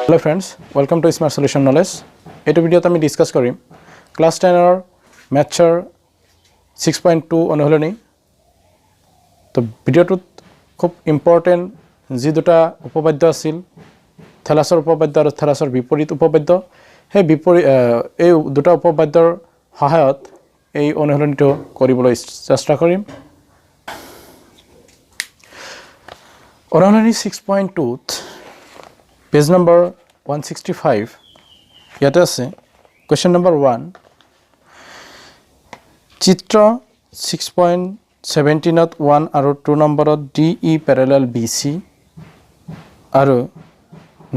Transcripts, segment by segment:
Hello friends, welcome to Smart Solution Knowledge. This video আমি discuss কৰিম class 10 ৰ ম্যাথছৰ 6.2 অনুশীলনী। তো ভিডিওটোত খুব ইম্পৰ্টেন্ট যি দুটা উপপাদ্য আছিল থেলাছৰ উপপাদ্য আৰু থেলাছৰ বিপৰীত উপপাদ্য সেই এই দুটা উপপাদ্যৰ সহায়ত এই অনুশীলনীটো কৰিবলৈ চেষ্টা কৰিম। অনুশীলনী 6.2 Page number 165. Yet আছে question number 1. Chitra 6.17 at 1 আৰু 2 number of DE parallel BC আৰু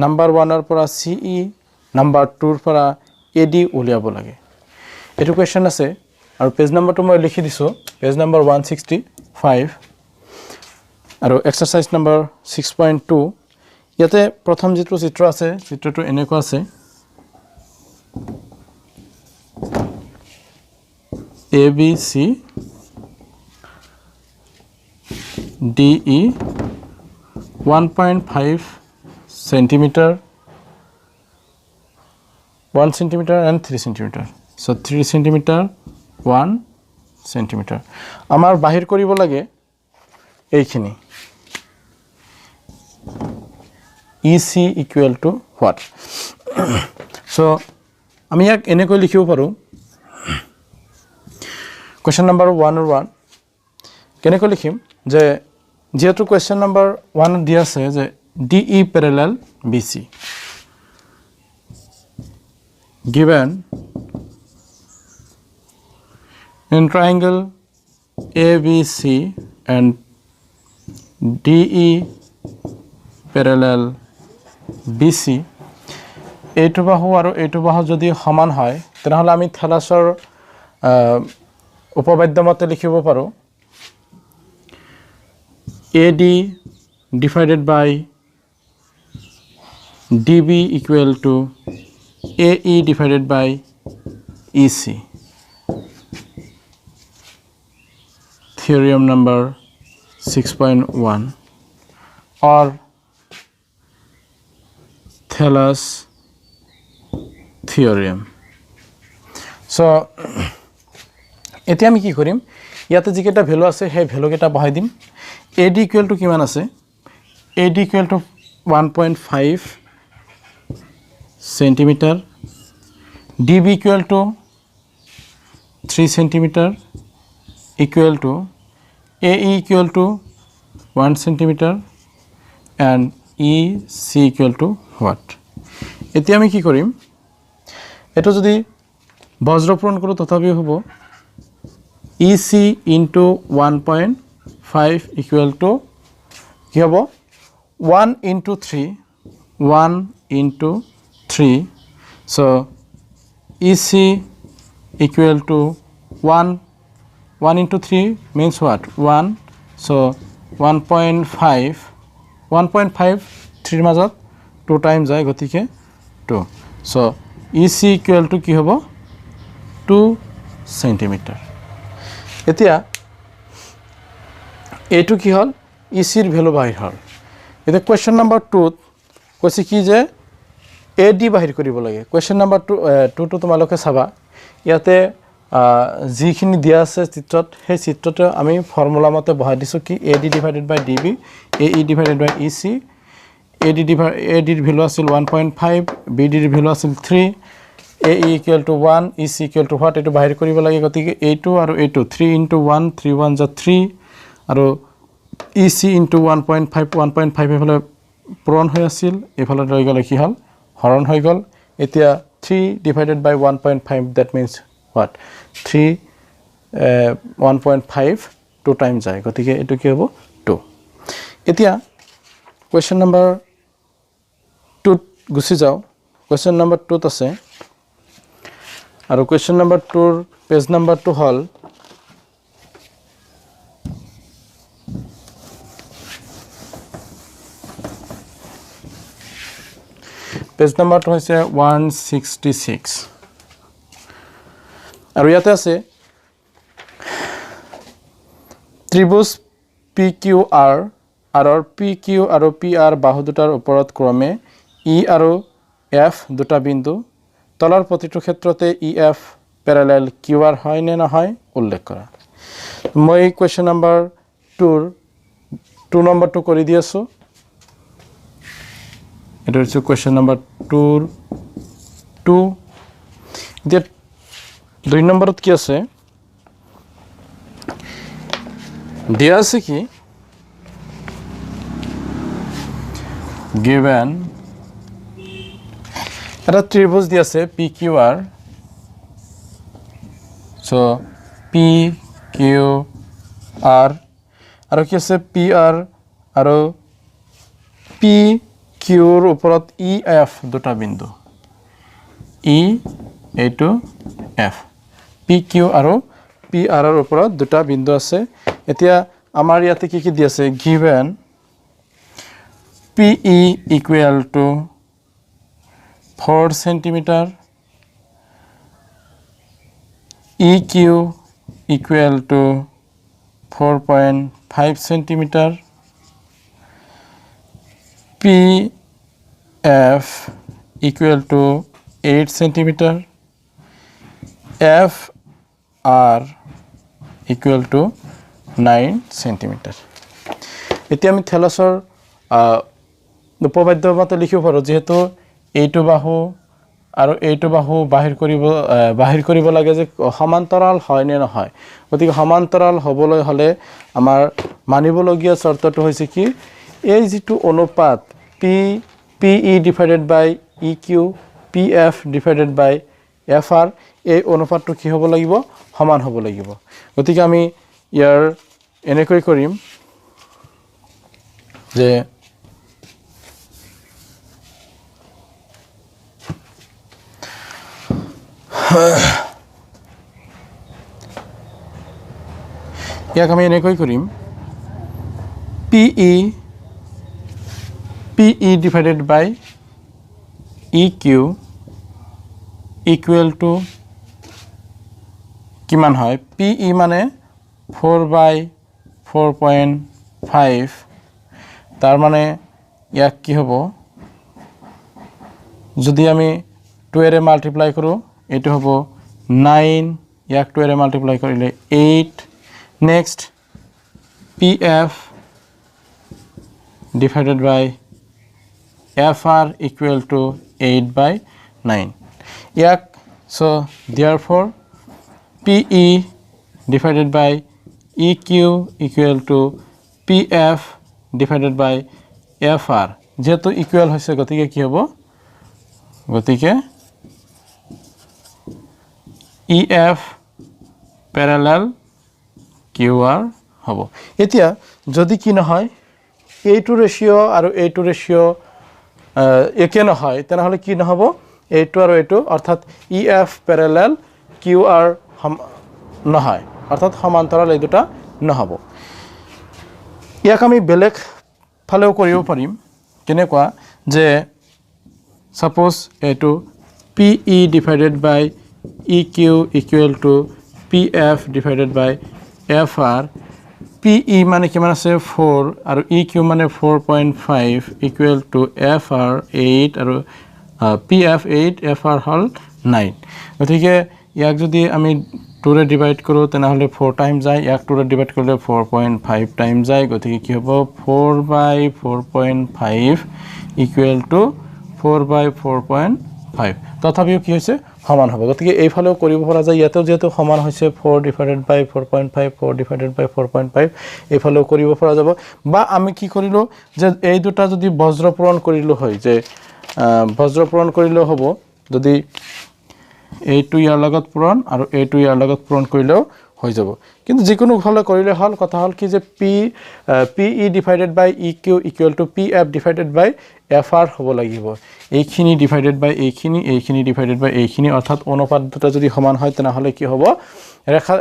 number 1 ৰ পৰা CE number 2 ৰ পৰা AD উলিয়াব লাগে। এটো question আছে আৰু page number টো মই লিখি দিছো page number 165 আৰু exercise number 6.2 ইয়াতে প্ৰথম যেটো চিত্ৰ আছে চিত্ৰটো এনেকুৱা আছে ABC DE 1.5 centimeter 1 centimeter and 3 centimeter so 3 centimeter 1 centimeter আমাৰ বাহিৰ কৰিব লাগে এইখিনি EC equal to what? So, আমি ইয়াক এনেকৈ লিখিব পাৰো question number 1 or 1 কেনেকৈ লিখিম যে যেহেতু question number 1 দিয়া আছে যে DE parallel BC given in triangle ABC and DE parallel BC এইটো বাহু আৰু এইটো বাহু যদি সমান হয় তেনেহলে আমি থেলাছৰ উপপাদ্য মতে লিখিব পাৰো AD divided by DB equal to AE divided by EC. Theorem number 6.1 or Thales theorem. So এতিয়া আমি কি কৰিম ইয়াতে যি কেটা ভ্যালু আছে সেই ভ্যালু কেটা বহাই দিম AD equal to কিমান আছে AD equal to 1.5 centimeter DB equal to 3 centimeter equal to AE equal to 1 centimeter and EC equal to what? এতিয়া আমি কি কৰিম এটো যদি বজ্ৰপূৰণ কৰো তথাপি হ'ব EC into 1.5 equal to কি হ'ব 1 into 3 so EC equal to 1 into 3 means what 1 so 1.5 3 মাজত 2 times যায় গতিকে 2 so EC equal to কি হ'ব 2 centimeter এতিয়া এইটো কি হল EC ৰ ভ্যালু বাহিৰ হল এটা কোৱেশ্চন নম্বৰ 2 কৈছে কি যে AD বাহিৰ কৰিব লাগে কোৱেশ্চন নম্বৰ 2 টো তোমালোকে চাবা ইয়াতে যিখিনি দিয়া আছে চিত্ৰত সেই চিত্ৰটো আমি ফৰ্মুলা মতে বহাই দিছো কি AD divided by DB AE divided by EC AD ৰ ভ্যালু আছিল 1.5 BD ৰ ভ্যালু আছিল 3 AE equal to 1 EC equal to what এটো বাহিৰ কৰিব লাগে গতিকে A2 আৰু A2 3 into 1 3 1 যা 3 আৰু EC into 1.5 এফালে পূৰণ হৈ আছিল এফালে ৰৈ গলে কি হল হৰণ হৈ গল এতিয়া 3 divided by 1.5 that means what 3 1.5 2 times যায় গতিকে এটো কি হ'ব 2 এতিয়া question number 2 গুছি যাও question number 2 আছে আৰু question number 2 ৰ page number 2 হল page number 2 হৈছে 166 আৰু ইয়াতে আছে ত্ৰিভুজ PQR আৰৰ PQ আৰু PR বাহু দুটাৰ ওপৰত ক্ৰমে E আৰু এফ দুটা বিন্দু তলৰ প্ৰতিটো ক্ষেত্ৰতে ই এফ প্যাৰালাল কিউ আৰ হয় নে নহয় উল্লেখ কৰা মই কোৱেশ্চন নাম্বাৰ 2 নম্বৰটো কৰি দি আছো এটা হচ্ছে কোৱেশ্চন নাম্বাৰ 2 এতিয়া 2 নম্বৰত কি আছে দিয়া আছে কি given এটা ত্ৰিভুজ দিয়া আছে P Q R so P Q R আৰু কি আছে পি আৰ আৰু পি কিউৰ ওপৰত ই এফ দুটা বিন্দু ই এইটো এফ পি কিউ আৰু পি আৰ ৰ ওপৰত দুটা বিন্দু আছে এতিয়া আমাৰ ইয়াতে কি কি দি আছে given PE equal to 4 centimeter, EQ equal to 4.5 centimeter, PF equal to 8 centimeter, FR equal to 9 centimeter. এতিয়া আমি থেলাসৰ উপপাদ্য মতে লিখিব পাৰো যেহেতু এইটো বাহু আৰু এইটো বাহু বাহিৰ কৰিব লাগে যে সমান্তৰাল হয় নে নহয় গতিকে সমান্তৰাল হ'বলৈ হলে আমাৰ মানিবলগীয়া চৰ্তটো হৈছে কি এই যেটো অনুপাত PE divided by EQ PF divided by FR এই অনুপাতটো কি হ'ব লাগিব সমান হ'ব লাগিব গতিকে আমি ইয়াৰ এনেকৈ কৰিম যে ইয়াক আমি এনেকৈ কৰিম PE divided by EQ equal to কিমান হয় PE মানে 4/4.5 তাৰ মানে ইয়াক কি হ'ব যদি আমি 2 এৰে মাল্টিপ্লাই কৰো এটো হ'ব 9 ইয়াক 2 এৰে মাল্টিপ্লাই কৰিলে 8 next PF divided by FR equal to 8/9 ইয়াক so therefore PE divided by EQ equal to PF divided by FR যেহেতু ইকুয়াল হৈছে গতিকে কি হ'ব গতিকে EF parallel QR হ'ব এতিয়া যদি কি নহয় A2 রেশিও আৰু A2 ৰেশিও একে নহয় তেনহলে কি নহব A2 আৰু A2 অৰ্থাৎ EF parallel QR নহয় অৰ্থাৎ সমান্তৰাল এই দুটা নহব ইয়াক আমি বেলেগ ফালেও কৰিব পাৰিম কেনেকুৱা যে suppose A2 PE divided by EQ equal to PF divided by FR PE মানে কিমান আছে 4 আৰু EQ মানে 4.5 equal to FR 8 আৰু PF 8 FR হল 9 গতিকে ইয়াক যদি আমি 2 ৰে ডিভাইড কৰো তেনহলে 4 টাইম যায় ইয়াক 2 ৰে ডিভাইড কৰিলে 4.5 টাইম যায় গতিকে কি হ'ব 4/4.5 equal to 4/4.5 তথাপিও কি হৈছে সমান হ'ব গতিকে এই ফালেও কৰিব পৰা যায় ইয়াতেও যেহেতু সমান হৈছে 4 divided by 4.5 4 divided by 4.5 এই ফালেও কৰিব পৰা যাব বা আমি কি কৰিলো যে এই দুটা যদি বজ্ৰ পূৰণ কৰিলো হয় যে বজ্ৰ পূৰণ কৰিলে হ'ব যদি এইটো ইয়াৰ লগত পূৰণ আৰু এইটো ইয়াৰ লগত পূৰণ কৰিলেও হৈ যাব কিন্তু যিকোনো ফলে কৰিলে হল কথা হল কি যে PE divided by EQ equal to PF divided by FR হ'ব লাগিব এইখিনি divided by এইখিনি divided by এইখিনি অৰ্থাৎ অনুপাত দুটা যদি সমান হয় তেনহলে কি হ'ব ৰেখা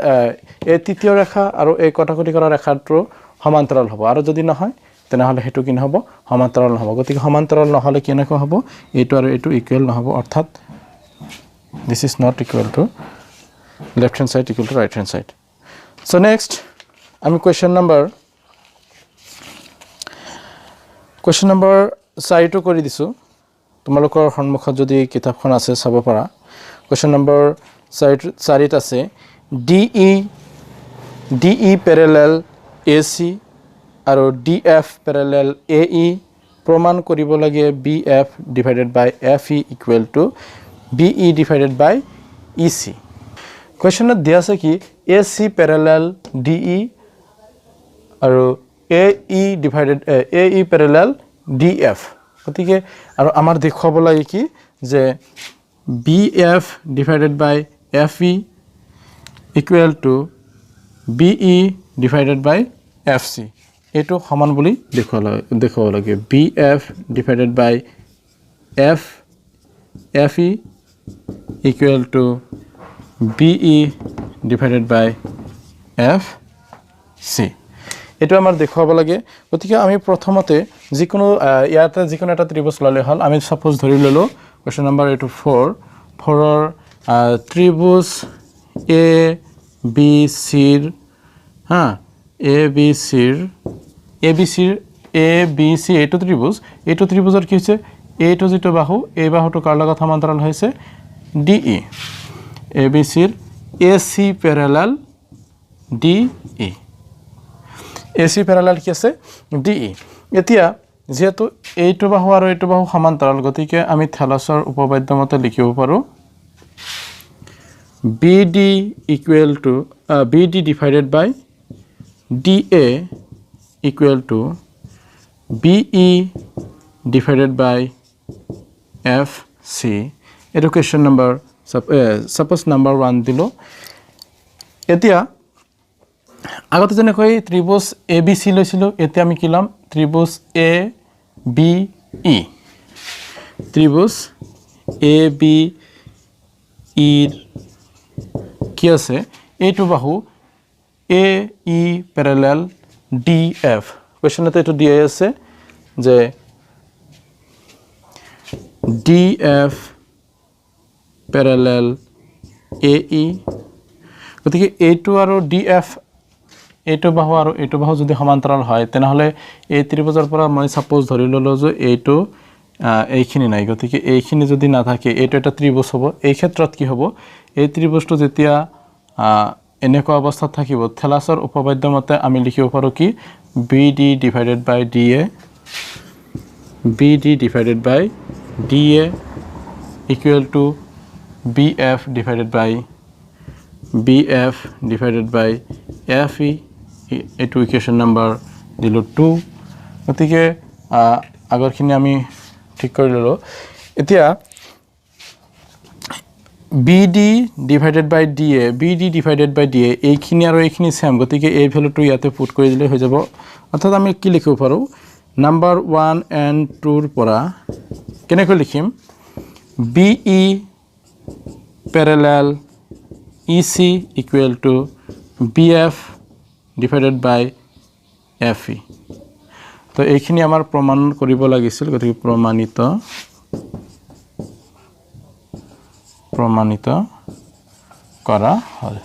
এই তৃতীয় ৰেখা আৰু এই কটাকটি কৰা ৰেখাটো সমান্তৰাল হ'ব আৰু যদি নহয় তেনহলে হেতু কি নহব সমান্তৰাল নহব গতিকে সমান্তৰাল নহলে কি এনেকৈ হ'ব এইটো আৰু এইটো ইকুৱেল নহব অৰ্থাৎ this is not equal to left hand side equal to right hand side so next আমি question number 6 কৰি দিছো তোমালোকৰ সন্মুখত যদি কিতাপখন আছে চাব পাৰা কোৱেশ্চন নম্বৰ 4 আছে DE parallel AC আৰু DF parallel AE প্ৰমাণ কৰিব লাগে BF divided by FE equal to BE divided by EC কোৱেশ্চনত দিয়া আছে কি AC parallel DE আৰু AE parallel DF গতিকে আৰু আমাৰ দেখুৱাব লাগে কি যে BF divided by FE equal to BE divided by FC এটো সমান বুলি দেখুৱাব লাগে BF divided by FE equal to BE divided by FC এটো আমাৰ দেখুৱাব লাগে গতিকে আমি প্ৰথমতে যিকোনো ইয়াতে যিকোনো এটা ত্ৰিভুজ ললে হল আমি সাপোজ ধৰি ললো কোৱেশ্চন নম্বৰ 4 ৰ ত্ৰিভুজ ABC ABC এইটো ত্ৰিভুজৰ কি হৈছে এইটো যেটো বাহু এই বাহুটো কাৰ লগত সমান্তৰাল হৈছে DE ABC AC parallel DE AC parallel কি আছে DE এতিয়া যেহেতু এইটো বাহু আৰু এইটো বাহু সমান্তৰাল গতিকে আমি থেলাছৰ উপপাদ্য মতে লিখিব পাৰো BD equal to BD divided by DA equal to BE divided by FC education number suppose number 1 দিলো এতিয়া আগতে যেনেকৈ ত্ৰিভুজ ABC লৈছিলো এতিয়া আমি কিলাম ত্ৰিভুজ ABE ত্ৰিভুজ ABE কি আছে এইটো বাহু AE parallel DF কোৱেশ্চনতে এটো দিয়া আছে যে DF parallel AE গতিকে এইটো আৰু DF এইটো বাহু আৰু এইটো বাহু যদি সমান্তৰাল হয় তেনেহলে এই ত্ৰিভুজৰ পৰা মই সাপোজ ধৰি ললো যে এইটো এইখিনি নাই গতিকে এইখিনি যদি না থাকে এইটো এটা ত্ৰিভুজ হ'ব এই ক্ষেত্ৰত কি হ'ব এই ত্ৰিভুজটো যেতিয়া এনেকুৱা অৱস্থাত থাকিব থেলাছৰ উপপাদ্য মতে আমি লিখিব পাৰো কি BD divided by DA BD divided by DA equal to BF divided by FE এটো ইকুয়েশন নাম্বার দিলো 2 গতিকে আগৰখিনি আমি ঠিক কৰি ললো এতিয়া BD divided by DA এইখিনি আৰু এইখিনি সেম গতিকে এই ভ্যালুটো ইয়াতে পুট কৰি দিলে হৈ যাব অৰ্থাৎ আমি কি লিখিব পাৰো নাম্বাৰ 1 and 2 ৰ পৰা কেনেকৈ লিখিম BE parallel EC equal to BF divided by FE তো এইখিনি আমাৰ প্ৰমাণ কৰিব লাগিছিল গতিকে প্ৰমাণিত কৰা হল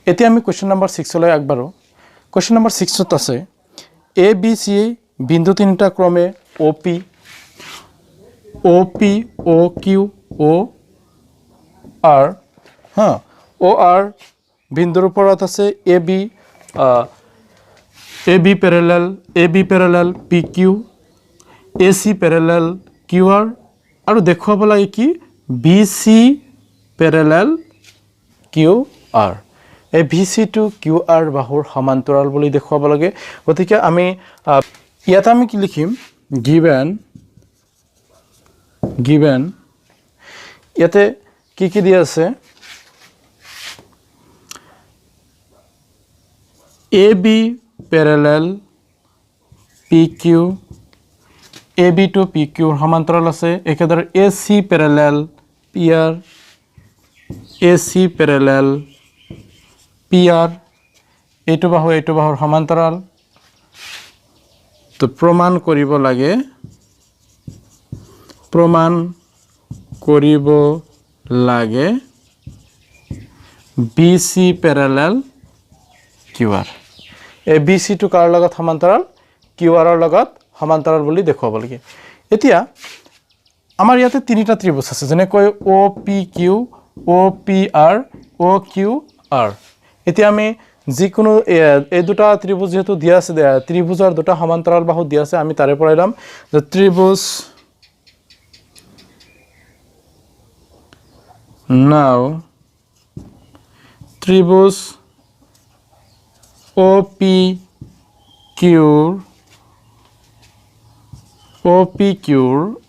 এতিয়া আমি কোৱেশ্চন নম্বৰ 6 লৈ আগবাৰো কোৱেশ্চন নম্বৰ 6 ত আছে ABC বিন্দু তিনিটা ক্ৰমে OP OQ OR OR বিন্দুৰ ওপৰত আছে AB parallel PQ AC parallel QR আৰু দেখুৱাব লাগে কি BC parallel QR এই BC to QR বাহুৰ সমান্তৰাল বুলি দেখুৱাব লাগে গতিকে আমি ইয়াত আমি কি লিখিম given ইয়াতে কি দিয়া আছে AB parallel PQ AB to PQ সমান্তৰাল আছে একেদৰে AC parallel PR AC parallel PR এইটো বাহুৰ সমান্তৰাল তো প্ৰমাণ কৰিব লাগে BC parallel QR এই BC to কাৰ লগত সমান্তৰাল কিউ আৰৰ লগত সমান্তৰাল বুলি দেখুৱাব লাগে এতিয়া আমাৰ ইয়াতে তিনিটা ত্ৰিভুজ আছে যেনেকৈ অ পি কিউ অ পি আৰ অ কিউ আৰ এতিয়া আমি যিকোনো এই দুটা ত্ৰিভুজ যেহেতু দিয়া আছে ত্ৰিভুজৰ দুটা সমান্তৰাল বাহু দিয়া আছে আমি তাৰে পৰাই ল'ম যে ত্ৰিভুজ now ত্ৰিভুজ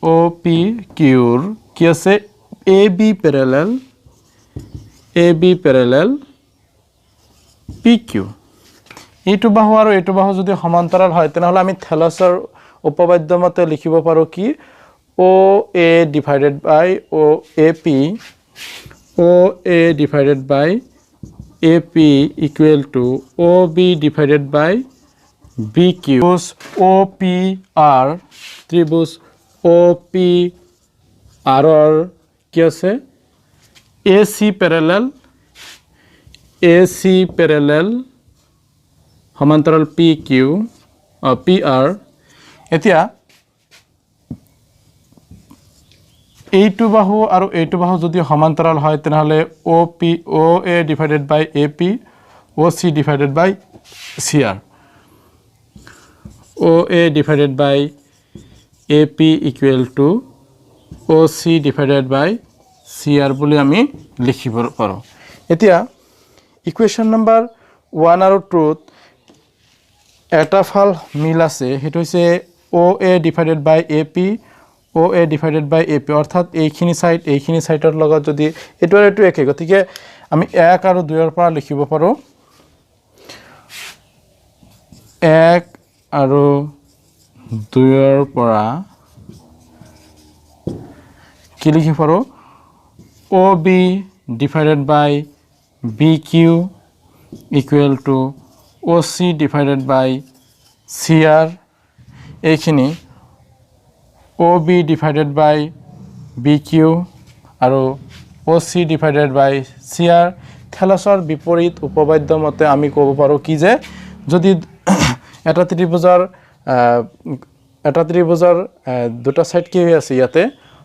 OPQ কি আছে AB parallel PQ এইটো বাহু আৰু এইটো বাহু যদি সমান্তৰাল হয় তেনেহলে আমি থেলাছৰ উপপাদ্য মতে লিখিব পাৰো কি OA divided by OAP OA divided by AP equal to OB divided by BQ. OPR ত্রিভুজ OPR কি আছে AC parallel সমান্তৰাল PQ PR এতিয়া এইটো বাহু আৰু এইটো বাহু যদি সমান্তৰাল হয় তেনেহলে OA divided by AP OC divided by CR OA divided by AP equal to OC divided by CR বুলি আমি লিখিব পাৰো এতিয়া ইকুৱেশ্যন নম্বৰ 1 আৰু 2 ত এটা ফল মিল আছে হেতু হৈছে OA divided by AP OA divided by AP অর্থাৎ এইখিনি সাইডৰ লগত যদি এটো আৰু এটো একে গতিকে আমি 1 আৰু 2 ৰ পৰা লিখিব পাৰো 1 আৰু 2 ৰ পৰা কি লিখিব পাৰো OB divided by BQ equal to OC divided by CR এইখিনি OB divided by BQ আৰু OC divided by CR থেলাছৰ বিপৰীত উপপাদ্য মতে আমি ক'ব পাৰো কি যে যদি এটা ত্ৰিভুজৰ দুটা সাইড কি হৈ আছে ইয়াতে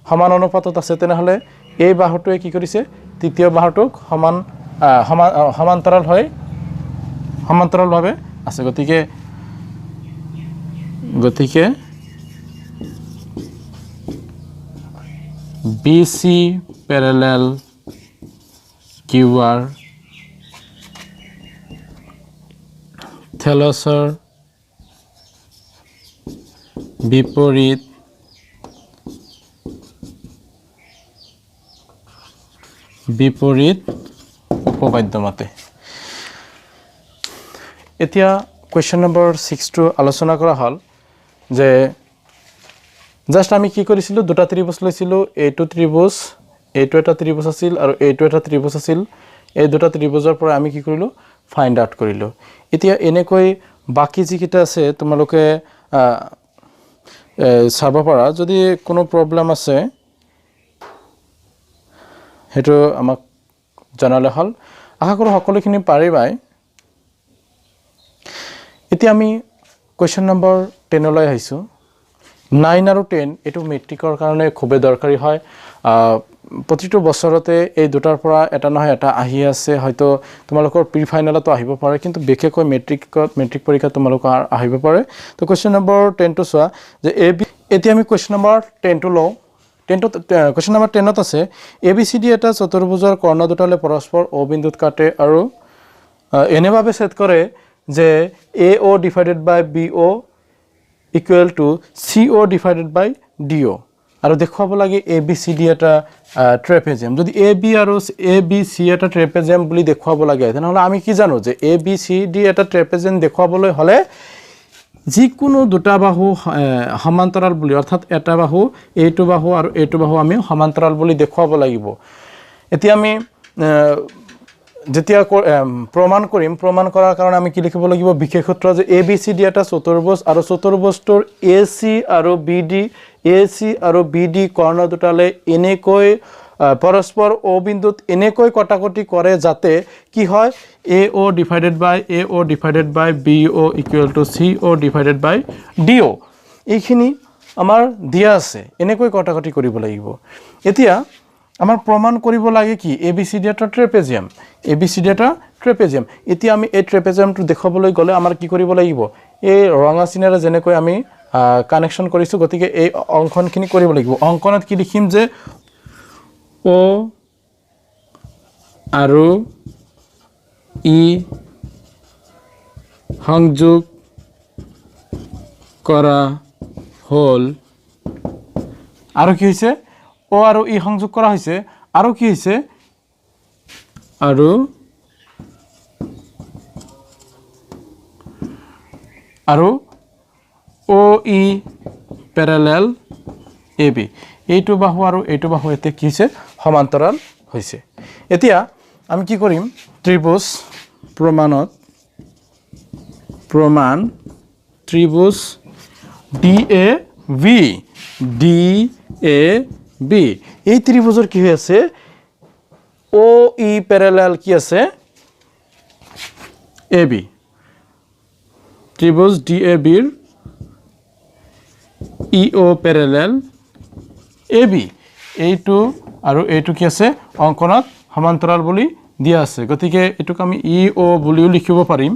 সমান অনুপাতত আছে তেনেহলে এই বাহুটোৱে কি কৰিছে তৃতীয় বাহুটোক সমান্তৰালভাৱে আছে গতিকে BC parallel QR থেলাছৰ বিপৰীত উপপাদ্য মতে এতিয়া কোৱেশ্চন নম্বৰ 6 টো আলোচনা কৰা হল যে জাস্ট আমি কি কৰিছিলো দুটা ত্ৰিভুজ লৈছিলো এইটো এটা ত্ৰিভুজ আছিল আৰু এইটো এটা ত্ৰিভুজ আছিল এই দুটা ত্ৰিভুজৰ পৰা আমি কি কৰিলো ফাইন্ড আউট কৰিলো এতিয়া এনেকৈ বাকি যিকিটা আছে তোমালোকে চাব পাৰা যদি কোনো প্ৰবলেম আছে হেতু আমাক জনালে হল আশা কৰো সকলোখিনি পাৰিবাই এতিয়া আমি কোৱেশ্চন নম্বৰ 10 লৈ আহিছো 9 আৰু 10 এটো মেট্ৰিকৰ কাৰণে খুবে দৰকাৰি হয় প্ৰতিটো বছৰতে এই দুটাৰ পৰা এটা নহয় এটা আহি আছে হয়তো তোমালোকৰ প্ৰি ফাইনালতো আহিব পাৰে কিন্তু বিশেষকৈ মেট্ৰিক পৰীক্ষা তোমালোকৰ আহিব পাৰে তো কোৱেশ্চন নম্বৰ 10 টো চোৱা যে এতিয়া আমি কোৱেশ্চন নম্বৰ 10 টো লও কোৱেশ্চন নম্বৰ 10 ত আছে ABCD এটা চতুৰ্ভুজৰ কৰ্ণ দুটালে পৰস্পৰ O বিন্দুত কাটে আৰু এনেভাবে সেট কৰে যে AO divided by BO equal to CO divided by DO আৰু দেখুৱাব লাগে ABCD এটা ট্ৰেপেজিয়াম যদি AB আৰু ABC এটা ট্ৰেপেজিয়াম বুলি দেখুৱাব লাগে তেনেহলে আমি কি জানো যে ABCD এটা ট্ৰেপেজিয়াম দেখুৱাবলৈ হলে যিকোনো দুটা বাহু সমান্তৰাল বুলি অৰ্থাৎ এটা বাহু এইটো বাহু আৰু এইটো বাহু আমি সমান্তৰাল বুলি দেখুৱাব লাগিব এতিয়া আমি যেতিয়া প্ৰমাণ কৰাৰ কাৰণে আমি কি লিখিব লাগিব বিশেষ সূত্ৰ যে ABCD এটা চতুৰ্ভুজ আৰু চতুৰ্ভুজটোৰ AC আৰু BD কৰ্ণ দুটালে এনেকৈ পৰস্পৰ ও বিন্দুত এনেকৈ কটাকটি কৰে যাতে কি হয় AO divided by AO divided by BO equal to CO divided by DO এইখিনি আমাৰ দিয়া আছে এনেকৈ কটাকটি কৰিব লাগিব এতিয়া আমাৰ প্ৰমাণ কৰিব লাগে কি ABCD এটা ট্ৰেপেজিয়াম ABCD এটা ট্ৰেপেজিয়াম এতিয়া আমি এই ট্ৰেপেজিয়ামটো দেখাবলৈ গলে আমাৰ কি কৰিব লাগিব এই ৰঙা চিনেৰে যেনেকৈ আমি কানেকশন কৰিছো গতিকে এই অংকনখিনি কৰিব লাগিব অংকনত কি লিখিম যে O আৰু E সংযোগ কৰা হল আৰু কি হৈছে O আৰু E সংযোগ কৰা হৈছে আৰু কি হৈছে আৰু OE parallel AB এইটো বাহু আৰু এইটো বাহু এতে কি হৈছে সমান্তৰাল হৈছে এতিয়া আমি কি কৰিম ত্ৰিভুজ প্ৰমাণ ত্ৰিভুজ DAB এই ত্ৰিভুজৰ কি হৈ আছে OE parallel কি আছে AB ত্ৰিভুজ DAB ৰ EO parallel AB এইটো আৰু এইটো কি আছে অংকনত সমান্তৰাল বুলি দিয়া আছে গতিকে এটুক আমি EO বুলিও লিখিব পাৰিম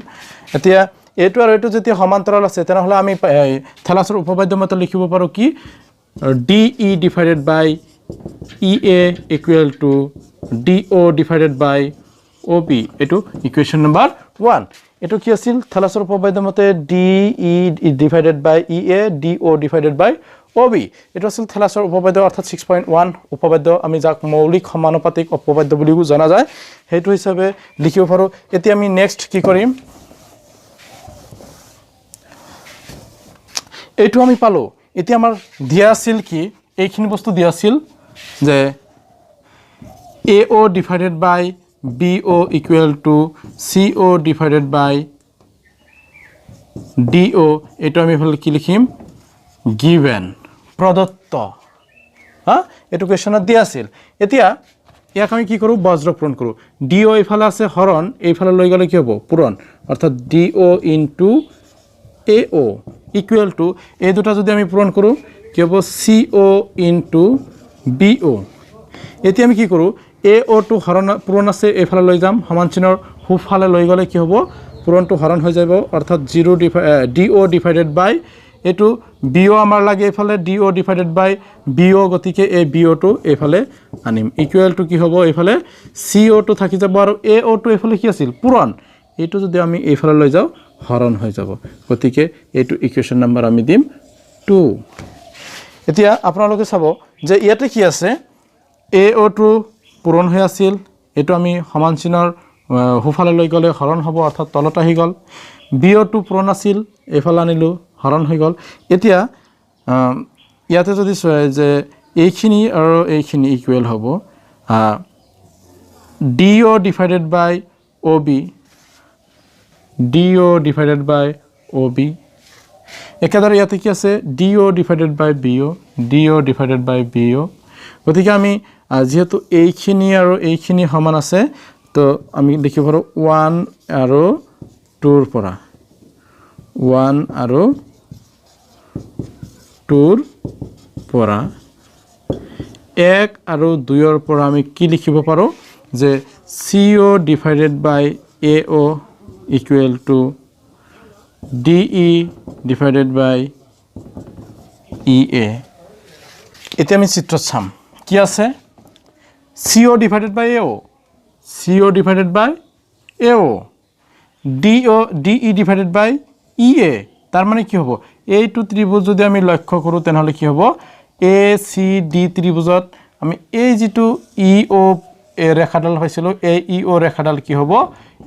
এতিয়া এইটো আৰু এইটো যেতিয়া সমান্তৰাল আছে তেনেহলে আমি থেলাছৰ উপপাদ্য মতে লিখিব পাৰো কি DE divided by EA equal to DO divided by OB এটো ইকুৱেশ্যন নম্বৰ 1 এটো কি আছিল থেলাছৰ উপপাদ্য মতে DE divided by EA DO divided by OB এটো আছিল থেলাছৰ উপপাদ্য অৰ্থাৎ 6.1 উপপাদ্য আমি যাক মৌলিক সমানুপাতিক উপপাদ্য বুলিও জনা যায় হেতু হিচাপে লিখিব পাৰো এতিয়া আমি নেক্সট কি কৰিম এইটো আমি পালো এতিয়া আমাৰ দিয়া আছিল কি এইখিনি বস্তু দিয়া আছিল যে AO divided by BO equal to CO divided by DO এটো আমি হল কি লিখিম given প্রদত্ত এটো কোৱেশ্যনত দিয়া আছিল এতিয়া ইয়াক আমি কি কৰো বজ্ৰপূৰণ কৰো DO ইফালে আছে হৰণ এইফালে লৈ গলে কি হ'ব পূৰণ অৰ্থাৎ DO into AO equal to এই দুটা যদি আমি পূৰণ কৰো কি হ'ব CO into BO এতিয়া আমি কি কৰো AO টু হৰণ পূৰণ আছে এইফালে লৈ যাম সমান চিনৰ হুফালে লৈ গলে কি হ'ব পূৰণটো হৰণ হৈ যাব অৰ্থাৎ 0 DO divided by এটো BO আমাৰ লাগে এইফালে DO divided by BO গতিকে এই BO টু এইফালে আনিম ইকুৱেল টু কি হ'ব এইফালে CO টু থাকি যাব আৰু AO টু এইফালে কি আছিল পূৰণ এটো যদি আমি এইফালে লৈ যাও হৰণ হৈ যাব গতিকে এটো ইকুৱেশ্যন নম্বৰ আমি দিম 2 এতিয়া আপোনালোকে চাব যে ইয়াতে কি আছে AO টু পূৰণ হৈ আছিল এটো আমি সমান চিনৰ হুফালে লৈ গলে হৰণ হ'ব অৰ্থাৎ তলত আহি গল BO টু পূৰণ আছিল এইফালে আনিলো হৰণ হৈ গল এতিয়া ইয়াতে যদি যে এইখিনি আৰু এইখিনি ইকুৱেল হ'ব DO divided by OB DO divided by OB একেদৰে ইয়াতে কি আছে DO divided by BO DO divided by BO গতিকে আমি যেহেতু এইখিনি আৰু এইখিনি সমান আছে তো আমি লিখিব পাৰো 1 আৰু 2 ৰ পৰা 1 আৰু 2 ৰ পৰা 1 আৰু 2 ৰ পৰা আমি কি লিখিব পাৰো যে CO divided by AO equal to DE divided by EA এতিয়া আমি চিত্ৰ চাম কি আছে CO divided by AO CO divided by AO DE divided by EA তার মানে কি হ'ব এইটো ত্ৰিভুজ যদি আমি লক্ষ্য কৰো তেনেহলে কি হ'ব ACD ত্ৰিভুজত আমি এই যেটো EO ৰেখাডাল হৈছিল এই EO ৰেখাডাল কি হ'ব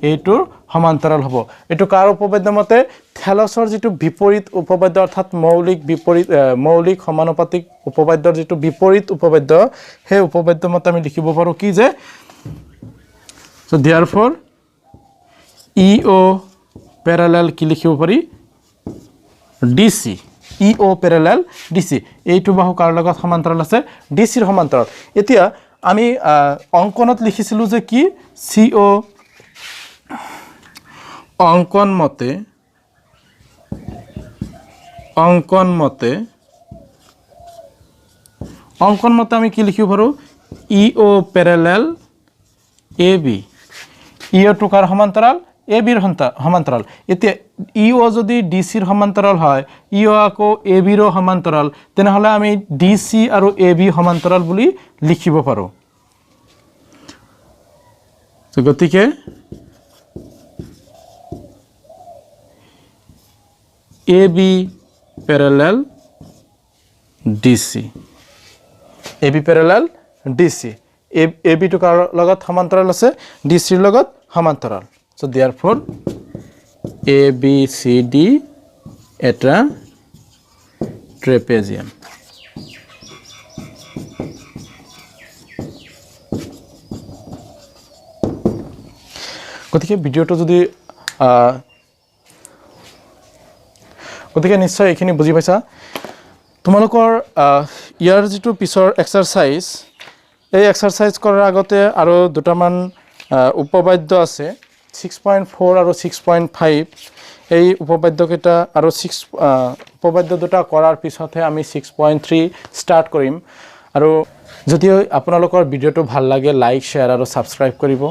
এইটোৰ সমান্তৰাল হ'ব এটো কাৰ উপপাদ্য মতে থেলাছৰ যেটো বিপৰীত উপপাদ্য অৰ্থাৎ মৌলিক সমানুপাতিক উপপাদ্যৰ যেটো বিপৰীত উপপাদ্য হে উপপাদ্য মতে আমি লিখিব পাৰো কি যে so therefore EO parallel কি লিখিব পাৰি DC EO parallel DC এইটো বাহু কাৰ লগত সমান্তৰাল আছে DC ৰ সমান্তৰাল এতিয়া আমি অঙ্কনত লিখিছিলোঁ যে কি CO অঙ্কন মতে আমি কি লিখিব পাৰোঁ EO প্যাৰালাল AB EO কাৰ সমান্তৰাল AB ৰ সমান্তৰাল এতিয়া EO যদি DC ৰ সমান্তৰাল হয় EO আকৌ AB ৰ সমান্তৰাল তেনেহলে আমি DC আৰু AB সমান্তৰাল বুলি লিখিব পাৰোঁ তো গতিকে AB parallel DC AB parallel DC AB to কাৰ লগত সমান্তৰাল আছে DC ৰ লগত সমান্তৰাল so therefore ABCD এটা trapezium গতিকে ভিডিওটো যদি গতিকে নিশ্চয় এইখিনি বুজি পাইছা তোমালোকৰ ইয়াৰ যেটো পিছৰ এক্সাৰসাইজ এই এক্সাৰসাইজ কৰাৰ আগতে আৰু দুটামান উপবাদ্য আছে 6.4 আৰু 6.5 এই উপবাদ্যকেইটা আৰু 6 উপবাদ্য দুটা কৰাৰ পিছতহে আমি 6.3 ষ্টাৰ্ট কৰিম আৰু যদি আপোনালোকৰ ভিডিওটো ভাল লাগে লাইক শেয়াৰ আৰু সাবস্ক্ৰাইব কৰিব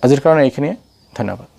আজিৰ কাৰণে এইখিনি ধন্যবাদ